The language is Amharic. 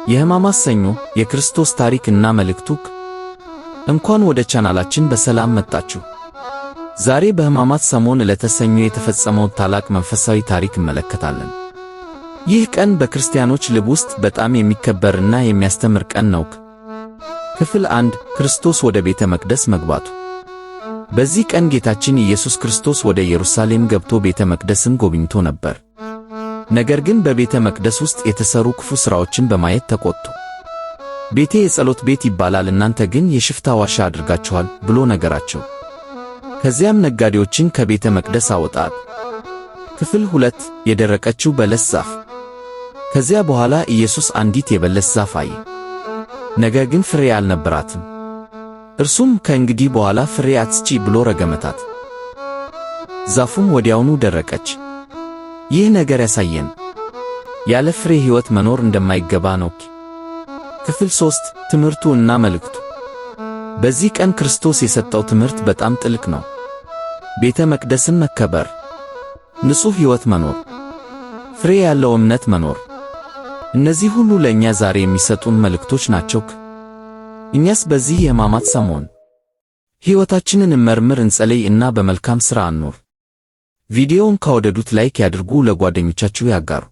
የሕማማት ሰኞ የክርስቶስ ታሪክ እና መልእክቱ። እንኳን ወደ ቻናላችን በሰላም መጣችሁ። ዛሬ በሕማማት ሰሞን ዕለተ ሰኞ የተፈጸመውን ታላቅ መንፈሳዊ ታሪክ እንመለከታለን። ይህ ቀን በክርስቲያኖች ልብ ውስጥ በጣም የሚከበርና የሚያስተምር ቀን ነው። ክፍል 1 ክርስቶስ ወደ ቤተ መቅደስ መግባቱ። በዚህ ቀን ጌታችን ኢየሱስ ክርስቶስ ወደ ኢየሩሳሌም ገብቶ ቤተ መቅደስን ጎብኝቶ ነበር። ነገር ግን በቤተ መቅደስ ውስጥ የተሰሩ ክፉ ሥራዎችን በማየት ተቆጡ። ቤቴ የጸሎት ቤት ይባላል፣ እናንተ ግን የሽፍታ ዋሻ አድርጋችኋል ብሎ ነገራቸው። ከዚያም ነጋዴዎችን ከቤተ መቅደስ አወጣት። ክፍል 2 የደረቀችው በለስ ዛፍ። ከዚያ በኋላ ኢየሱስ አንዲት የበለስ ዛፍ አየ፣ ነገር ግን ፍሬ አልነበራትም። እርሱም ከእንግዲህ በኋላ ፍሬ አትስጪ ብሎ ረገመታት። ዛፉም ወዲያውኑ ደረቀች። ይህ ነገር ያሳየን ያለ ፍሬ ሕይወት መኖር እንደማይገባ ነው። ክፍል 3 ትምህርቱ እና መልእክቱ። በዚህ ቀን ክርስቶስ የሰጠው ትምህርት በጣም ጥልቅ ነው። ቤተ መቅደስን መከበር፣ ንጹሕ ሕይወት መኖር፣ ፍሬ ያለው እምነት መኖር፣ እነዚህ ሁሉ ለእኛ ዛሬ የሚሰጡን መልእክቶች ናቸው። እኛስ በዚህ የሕማማት ሰሞን ሕይወታችንን እንመርምር፣ እንጸልይ እና በመልካም ሥራ እንኑር። ቪዲዮውን ከወደዱት ላይክ ያድርጉ፣ ለጓደኞቻችሁ ያጋሩ።